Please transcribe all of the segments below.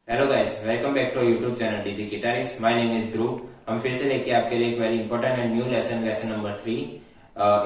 Hello guys, welcome back to YouTube channel DJ guitarist. My name is Dhruv. हम फिर से लेके आपके लिए एक very important and new lesson number 3,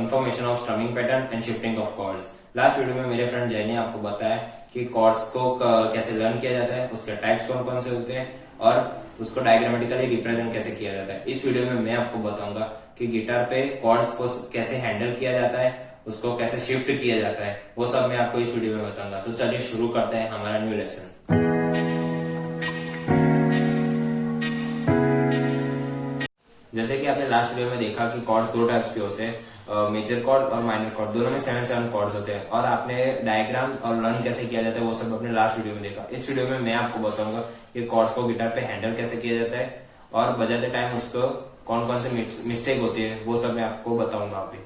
information of strumming pattern and shifting of chords. Last video में मेरे friend जय ने आपको बताया कि कॉर्ड्स को कैसे लर्न किया जाता है, उसके टाइप्स कौन कौन से होते हैं और उसको डायग्रामेटिकली रिप्रेजेंट कैसे किया जाता है। इस वीडियो में मैं आपको बताऊंगा कि गिटार पे कॉर्ड्स को कैसे हैंडल किया जाता है, उसको कैसे शिफ्ट किया जाता है, वो सब मैं आपको इस वीडियो में बताऊंगा। तो चलिए शुरू करते हैं हमारा न्यू लेसन। जैसे कि आपने लास्ट वीडियो में देखा कि कॉर्ड्स दो टाइप्स के होते हैं, मेजर कॉर्ड और माइनर कॉर्ड। दोनों में 7 कॉर्ड्स होते हैं और आपने डायग्राम और लर्न कैसे किया जाता है वो सब अपने लास्ट वीडियो में देखा। इस वीडियो में मैं आपको बताऊंगा कि कॉर्ड्स को गिटार पे हैंडल कैसे किया जाता है और बजाते टाइम उसको कौन कौन से मिस्टेक होती है वो सब मैं आपको बताऊंगा अभी।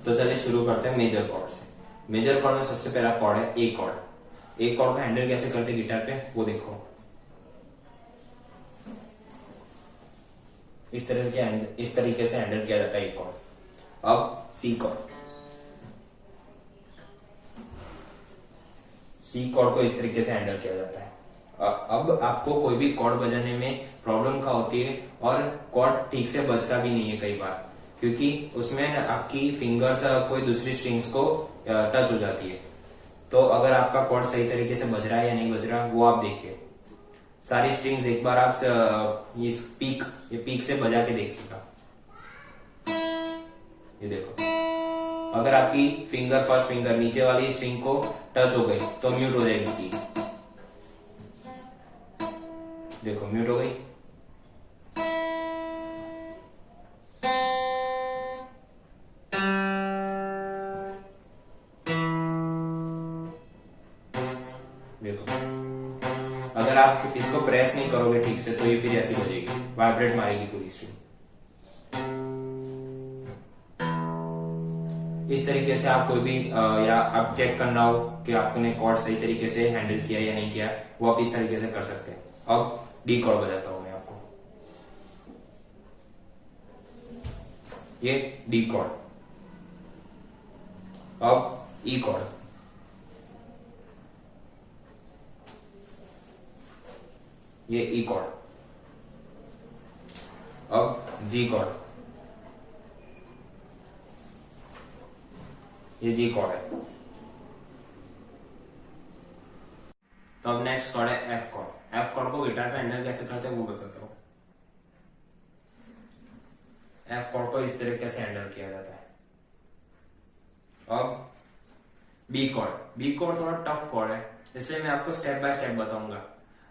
तो चलिए शुरू करते हैं मेजर कॉर्ड से। मेजर कॉर्ड में सबसे पहला कॉर्ड है ए कॉर्ड। ए कॉर्ड को हैंडल कैसे करते हैं गिटार पे वो देखो। इस तरीके से हैंडल किया जाता है एक कॉर्ड। अब सी कॉर्ड। सी कॉर्ड को इस तरीके से हैंडल किया जाता है। अब आपको कोई भी कॉर्ड बजाने में प्रॉब्लम क्या होती है और कॉर्ड ठीक से बजता भी नहीं है कई बार, क्योंकि उसमें आपकी फिंगर्स कोई दूसरी स्ट्रिंग्स को टच हो जाती है। तो अगर आपका कॉर्ड सही तरीके से बज रहा है या नहीं बज रहा वो आप देखिए। सारी स्ट्रिंग्स एक बार आप ये पीक से बजा के देखिएगा। ये देखो, अगर आपकी फर्स्ट फिंगर नीचे वाली स्ट्रिंग को टच हो गई तो म्यूट हो जाएगी पीक। देखो म्यूट हो गई। देखो, अगर आप इसको प्रेस नहीं करोगे ठीक से तो ये फिर ऐसी बजेगी, वाइब्रेट मारेगी पूरी स्ट्रिंग। इस तरीके से आप कोई भी या आप चेक करना हो कि आपने कॉर्ड सही तरीके से हैंडल किया या नहीं किया, वो आप इस तरीके से कर सकते हैं। अब डी कॉर्ड बजाता हूं मैं आपको। ये डी कॉर्ड। अब ई कॉर्ड। ये ई कॉर्ड। अब जी कॉर्ड। ये जी कॉर्ड है। तो अब नेक्स्ट कॉर्ड है एफ कॉर्ड। एफ कॉर्ड को गिटार पे हैंडल कैसे करते हैं वो बताता हूं। एफ कॉर्ड को इस तरीके से हैंडल किया जाता है। अब बी कॉर्ड। बी कॉर्ड थोड़ा टफ कॉर्ड है, इसलिए मैं आपको स्टेप बाय स्टेप बताऊंगा।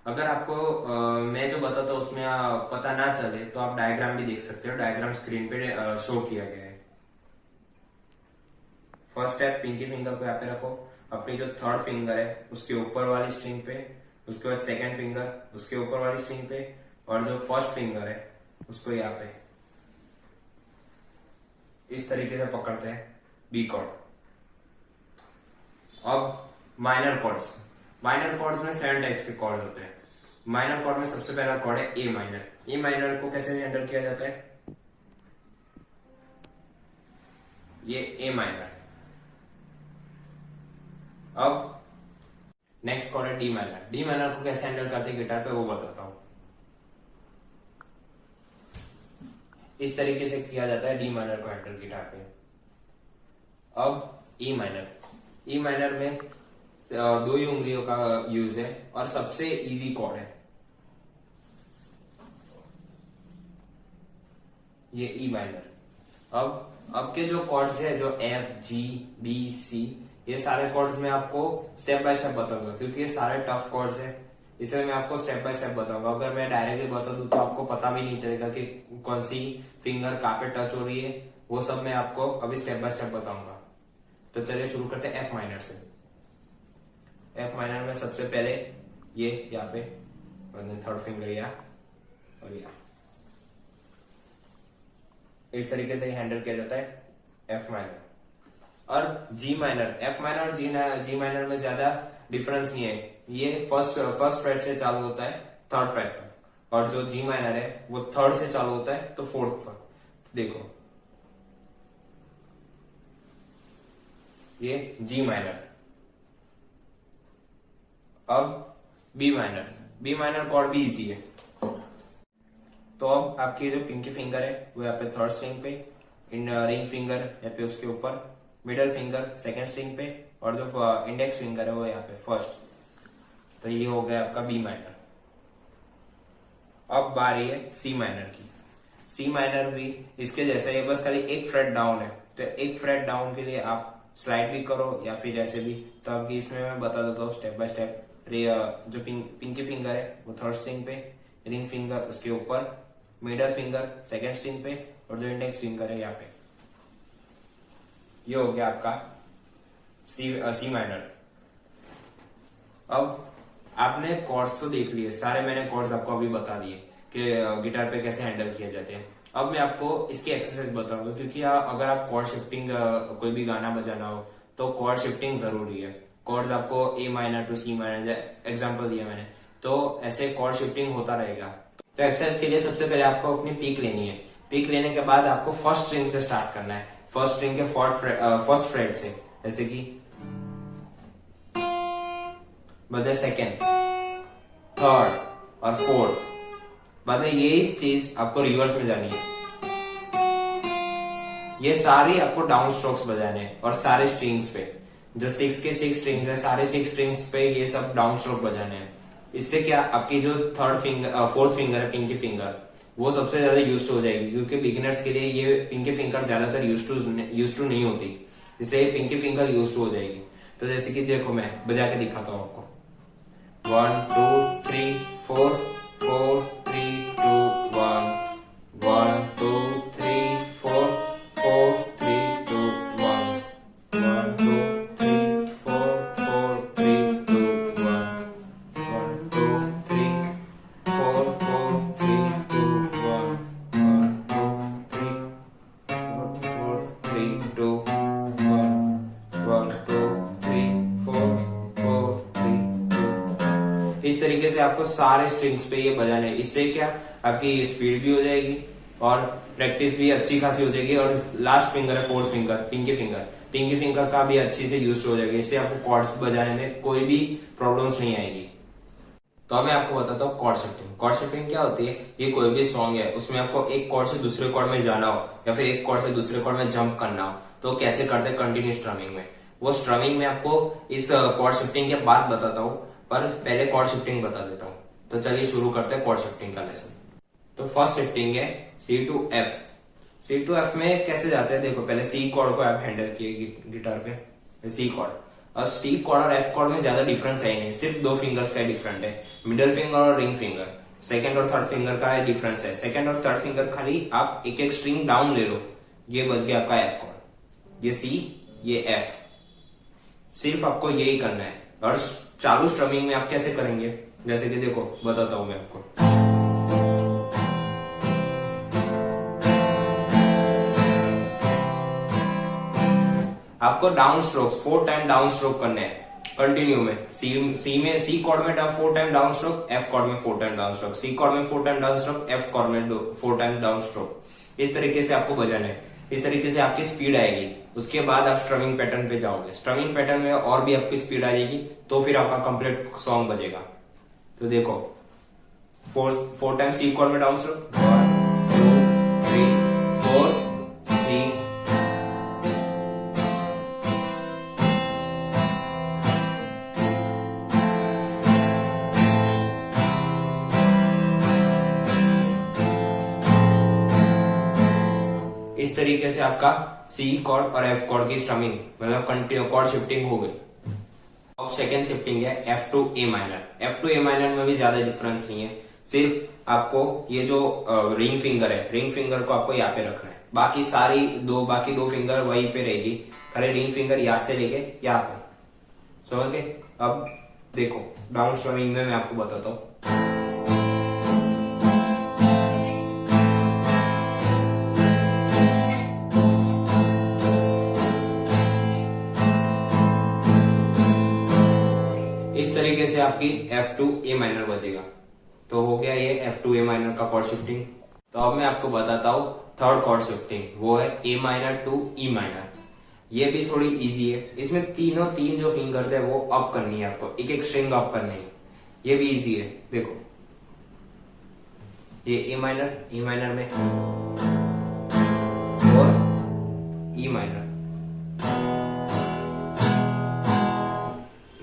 अगर आपको मैं जो बताता हूँ उसमें पता ना चले तो आप डायग्राम भी देख सकते हो। डायग्राम स्क्रीन पे शो किया गया है। फर्स्ट स्टेप, पिंकी फिंगर को यहाँ पे रखो। अपनी जो थर्ड फिंगर है उसके ऊपर वाली स्ट्रिंग पे, उसके बाद सेकंड फिंगर उसके ऊपर वाली स्ट्रिंग पे, और जो फर्स्ट फिंगर है उसको यहाँ पे इस तरीके से पकड़ते हैं बी कॉर्ड। अब माइनर कॉर्ड्स। माइनर कॉर्ड्स में 7 टाइप्स के कॉर्ड्स होते हैं। माइनर कॉर्ड में सबसे पहला कॉर्ड है ए माइनर। ए माइनर को कैसे हैंडल किया जाता है? ये ए माइनर। अब नेक्स्ट कॉर्ड है डी माइनर। डी माइनर को कैसे हैंडल करते हैं गिटार पे वो बताता हूं। इस तरीके से किया जाता है डी माइनर को हैंडल गिटार पे। अब ई माइनर। ई माइनर में दो ही उंगलियों का यूज है और सबसे इजी कॉर्ड है ये ई माइनर। अब के जो कॉर्ड्स है, जो एफ जी बी सी, ये सारे कॉर्ड्स मैं आपको स्टेप बाय स्टेप बताऊंगा, क्योंकि ये सारे टफ कॉर्ड्स है, इसलिए मैं आपको स्टेप बाय स्टेप बताऊंगा। अगर मैं डायरेक्टली बता दूं तो आपको पता भी नहीं चलेगा कि कौन सी फिंगर कहाँ पे टच हो रही है। वो सब मैं आपको अभी स्टेप बाय स्टेप बताऊंगा। तो चलिए शुरू करते हैं एफ माइनर से। एफ माइनर में सबसे पहले ये यहाँ पे थर्ड फिंगर यहाँ और यहाँ इस तरीके से हैंडल किया जाता है एफ माइनर। और जी माइनर। एफ माइनर और जी माइनर में ज्यादा डिफरेंस नहीं है। ये फर्स्ट फ्रेट से चालू होता है थर्ड फ्रेट तक, और जो जी माइनर है वो थर्ड से चालू होता है तो फोर्थ पर। देखो ये जी माइनर। अब बी माइनर कॉर्ड भी इजी है। तो अब आपकी जो पिंकी फिंगर है वो यहाँ पे थर्ड स्ट्रिंग पे, रिंग फिंगर यहाँ पे उसके ऊपर, मिडल फिंगर सेकंड स्ट्रिंग पे, और जो इंडेक्स फिंगर है वो यहाँ पे फर्स्ट। तो ये हो गया आपका बी माइनर। अब बारी है सी माइनर की। सी माइनर भी इसके जैसा ही है, बस खाली एक फ्रेट डाउन है। तो एक फ्रेट डाउन के लिए आप स्लाइड भी करो या फिर ऐसे भी। तो आपकी इसमें मैं बता देता हूँ स्टेप बाय स्टेप। जो पिंकी फिंगर है वो थर्ड स्ट्रिंग पे, रिंग फिंगर उसके ऊपर, मिडल फिंगर सेकंड स्ट्रिंग पे, और जो इंडेक्स फिंगर है यहाँ पे। ये हो गया आपका सी माइनर। अब आपने कॉर्ड्स तो देख लिए सारे, मैंने कॉर्ड्स आपको अभी बता दिए कि गिटार पे कैसे हैंडल किए जाते हैं। अब मैं आपको इसकी एक्सरसाइज बताऊंगा, क्योंकि अगर आप कॉर्ड शिफ्टिंग कोई भी गाना बजाना हो तो कॉर्ड शिफ्टिंग जरूरी है। कॉर्ड्स आपको A minor to C minor example दिया मैंने, तो ऐसे कॉर्ड शिफ्टिंग होता रहेगा। तो एक्सरसाइज के लिए सबसे पहले आपको अपनी पीक लेनी है। पीक लेने के बाद आपको फर्स्ट स्ट्रिंग से स्टार्ट करना है, फर्स्ट स्ट्रिंग के फर्स्ट फ्रेट से, जैसे कि बदले सेकेंड, थर्ड और फोर्थ। बाद में ये चीज आपको रिवर्स में जानी है। ये सारी आपको डाउन स्ट्रोक्स बजाने हैं, और सारे स्ट्रिंग्स पे जो 6 के 6 स्ट्रिंग्स है, सारे 6 स्ट्रिंग्स पे ये सब डाउन स्ट्रोक बजाने हैं। इससे क्या आपकी जो फोर्थ फिंगर है पिंकी फिंगर, वो सबसे ज्यादा यूज हो जाएगी, क्योंकि बिगिनर्स के लिए ये पिंकी फिंगर ज्यादातर यूज टू नहीं होती, इसलिए पिंकी फिंगर यूज हो जाएगी। तो जैसे कि देखो मैं बजा के दिखाता हूँ आपको। 1 2 3 4 4 3 2 1 1 2 3 4 4 3 2 1 1 2 3 4 4 3 2 1 1 2 3 4 4 3 2 1 1 2 3 4 4 3 2 1 1 2 3 4 4 3 2। इस तरीके से आपको सारे स्ट्रिंग्स पे ये बजाने हैं। इससे क्या आपकी स्पीड भी हो जाएगी और प्रैक्टिस भी अच्छी खासी हो जाएगी। और लास्ट फिंगर है फोर्थ फिंगर पिंकी फिंगर का भी अच्छी से यूज हो जाएगा। इससे आपको कॉर्ड्स बजाने में कोई भी प्रॉब्लम्स नहीं आएगी। तो अब मैं आपको बताता हूँ कॉर्ड शिफ्टिंग। कॉर्ड शिफ्टिंग क्या होती है? ये कोई भी सॉन्ग है, उसमें आपको एक कॉर्ड से दूसरे कॉर्ड में जाना हो या फिर एक कॉर्ड से दूसरे कॉर्ड में जंप करना हो, तो कैसे करते हैं कंटिन्यू स्ट्रमिंग में। वो स्ट्रमिंग में आपको इस कॉर्ड शिफ्टिंग के बाद बताता हूँ, पर पहले कॉर्ड शिफ्टिंग बता देता हूँ। तो चलिए शुरू करते हैं कॉर्ड शिफ्टिंग का लेसन। तो फर्स्ट शिफ्टिंग है C to F. C to F में कैसे जाते हैं? देखो पहले सी कॉर्ड को आप हैंडल किए गिटार पे, सी कॉर्ड। और सी कॉर्ड और एफ कॉर्ड में ज्यादा डिफरेंस है नहीं, सिर्फ 2 फिंगर्स का डिफरेंट है, मिडिल फिंगर और रिंग फिंगर। सेकंड और थर्ड फिंगर का डिफरेंस है। सेकंड और थर्ड फिंगर खाली आप एक एक स्ट्रिंग डाउन ले लो, ये बच गया आपका एफ कॉर्ड। ये सी, ये एफ, सिर्फ आपको यही करना है। और चालू स्ट्रमिंग में आप कैसे करेंगे, जैसे कि देखो बताता हूं मैं आपको। आपको down stroke 4 time down stroke करने हैं कंटिन्यू में। सी कॉर्ड में 4 time down stroke, F chord में 4 time down stroke, C chord में 4 time down stroke, F chord में 4 टाइम डाउन स्ट्रोक। इस तरीके से आपको बजाना है। इस तरीके से आपकी स्पीड आएगी। उसके बाद आप स्ट्रमिंग पैटर्न पे जाओगे। स्ट्रमिंग पैटर्न में और भी आपकी स्पीड आ जाएगी, तो फिर आपका कंप्लीट सॉन्ग बजेगा। तो देखो 4 टाइम सी कॉर्ड में डाउन स्ट्रोक, 1 2 3 4 सी, इस तरीके से आपका सी कॉर्ड और एफ कॉर्ड की स्ट्रमिंग मतलब कंटिन्यू कॉर्ड शिफ्टिंग हो गई। अब सेकेंड शिफ्टिंग है एफ टू ए माइनर। एफ टू ए माइनर में भी ज्यादा डिफरेंस नहीं है, सिर्फ आपको ये जो रिंग फिंगर है, रिंग फिंगर को आपको यहाँ पे रखना है। बाकी दो फिंगर वहीं पे रहेगी, खाली रिंग फिंगर यहाँ से लेके यहाँ पे। समझ गए? अब देखो डाउन स्ट्रमिंग में मैं आपको बताता हूँ। इस तरीके से आपकी एफ टू ए माइनर बजेगा। तो हो गया ये एफ टू ए माइनर का कॉर्ड शिफ्टिंग। तो अब मैं आपको बताता हूँ थर्ड कॉर्ड शिफ्टिंग, वो है A minor to E minor. ये भी थोड़ी इजी है। इसमें तीन जो फिंगर्स है वो अप करनी है आपको, एक एक स्ट्रिंग अप करनी है। ये भी इजी है, देखो ये ए माइनर में और E minor,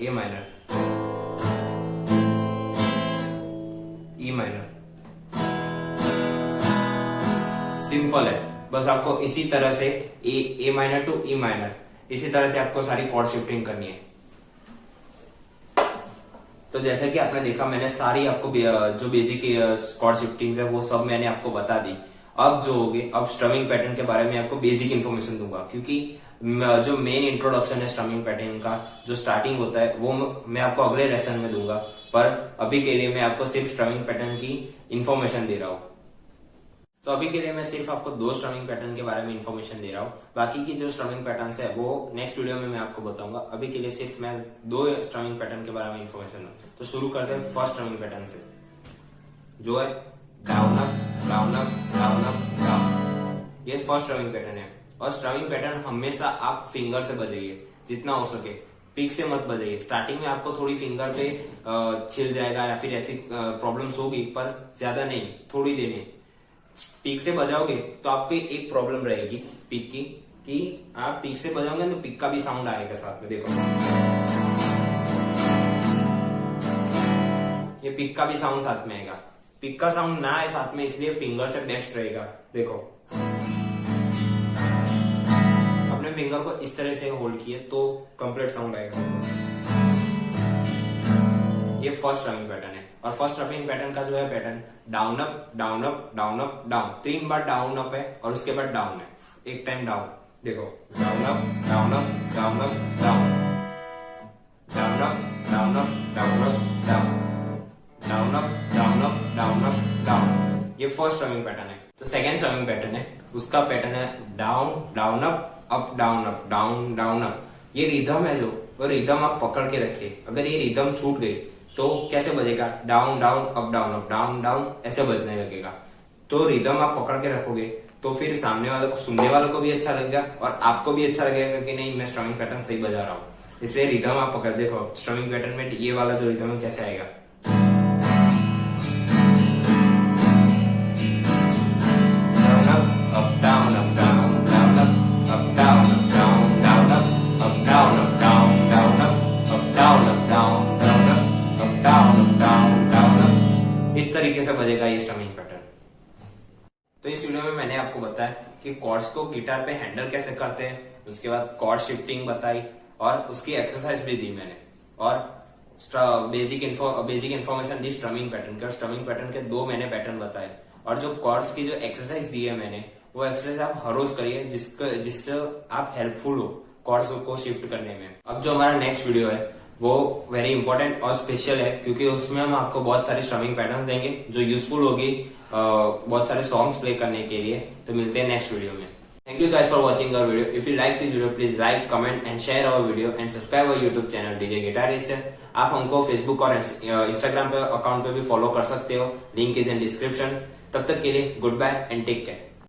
A minor, E minor. Simple है, बस आपको इसी तरह से A minor to E minor, इसी तरह से आपको सारी कॉर्ड शिफ्टिंग करनी है। तो जैसा कि आपने देखा, मैंने सारी आपको जो बेसिक कॉर्ड शिफ्टिंग है वो सब मैंने आपको बता दी। अब जो होगी, अब स्ट्रमिंग पैटर्न के बारे में आपको बेसिक इन्फॉर्मेशन दूंगा, क्योंकि जो मेन इंट्रोडक्शन है स्ट्रमिंग पैटर्न का, जो स्टार्टिंग होता है वो मैं आपको अगले लेसन में दूंगा। पर अभी के लिए मैं आपको सिर्फ स्ट्रमिंग पैटर्न की इन्फॉर्मेशन दे रहा हूँ। तो अभी के लिए मैं सिर्फ आपको 2 स्ट्रमिंग पैटर्न के बारे में इन्फॉर्मेशन दे रहा हूँ। बाकी की जो स्ट्रमिंग पैटर्न्स है वो नेक्स्ट वीडियो में मैं आपको बताऊंगा। अभी के लिए सिर्फ मैं 2 स्ट्रमिंग पैटर्न के बारे में इन्फॉर्मेशन दूँ। तो शुरू करते हैं फर्स्ट स्ट्रमिंग पैटर्न से, जो है down up down up down up down. ये फर्स्ट स्ट्रमिंग पैटर्न है। और स्ट्रमिंग पैटर्न हमेशा आप फिंगर से बजाइए जितना हो सके, पिक से मत बजाइए। स्टार्टिंग में आपको थोड़ी फिंगर पे छिल जाएगा या फिर ऐसी प्रॉब्लम्स होगी, पर ज्यादा नहीं, थोड़ी देर में। पिक से बजाओगे तो आपको एक प्रॉब्लम रहेगी पिक की, कि आप पिक से बजाओगे तो पिक का भी साउंड आएगा साथ में। देखो ये पिक का भी साउंड साथ में आएगा। पिक का साउंड ना आए साथ में, इसलिए फिंगर से बेस्ट रहेगा। देखो अपने फिंगर को इस तरह से होल्ड किए तो कंप्लीट साउंड आएगा। ये फर्स्ट स्ट्रमिंग पैटर्न है। और फर्स्ट स्ट्रमिंग पैटर्न का जो है pattern down up down up down up down, 3 बार डाउन अप है और उसके बाद डाउन है, एक टाइम डाउन। देखो down up down up down up down, down up down up down up down, down up down up down up down. ये first strumming pattern है। तो सेकंड स्ट्रमिंग पैटर्न है, उसका पैटर्न है down down up down up down down up. ये rhythm है, जो वो रिदम आप पकड़ के रखिए। अगर ये रिदम छूट गई तो कैसे बजेगा? Down down up down down ऐसे बजने लगेगा। तो रिदम आप पकड़ के रखोगे तो फिर सामने वाले को, सुनने वाले को भी अच्छा लगेगा और आपको भी अच्छा लगेगा कि नहीं मैं स्ट्रमिंग पैटर्न सही बजा रहा हूँ। इसलिए रिदम आप पकड़, देखो स्ट्रमिंग पैटर्न में ये वाला जो रिदम है कैसे आएगा। इस तरीके से बजेगा ये स्ट्रमिंग पैटर्न। तो इस वीडियो में मैंने आपको बताया कि कॉर्ड्स को गिटार पे हैंडल कैसे करते हैं, उसके बाद कॉर्ड शिफ्टिंग बताई और उसकी एक्सरसाइज भी दी मैंने, और बेसिक इन्फॉर्मेशन दी स्ट्रमिंग पैटर्न के। और स्ट्रमिंग पैटर्न के 2 मैंने पैटर्न बताए। और जो कॉर्ड्स की जो एक्सरसाइज दी है मैंने, वो एक्सरसाइज आप हर रोज करिए जिससे आप हेल्पफुल हो कॉर्ड्स को शिफ्ट करने में। अब जो हमारा नेक्स्ट वीडियो है वो वेरी इंपॉर्टेंट और स्पेशल है, क्योंकि उसमें हम आपको बहुत सारे स्ट्रमिंग पैटर्न्स देंगे जो यूजफुल होगी बहुत सारे सॉन्ग्स प्ले करने के लिए। तो मिलते हैं नेक्स्ट वीडियो में। Thank you guys for watching our video. If you like this video please like, comment and share our video and subscribe our YouTube channel DJ guitarist. आप हमको फेसबुक और इंस्टाग्राम पे अकाउंट पे भी follow कर सकते हो, लिंक इज इन डिस्क्रिप्शन। तब तक के लिए good bye and take care.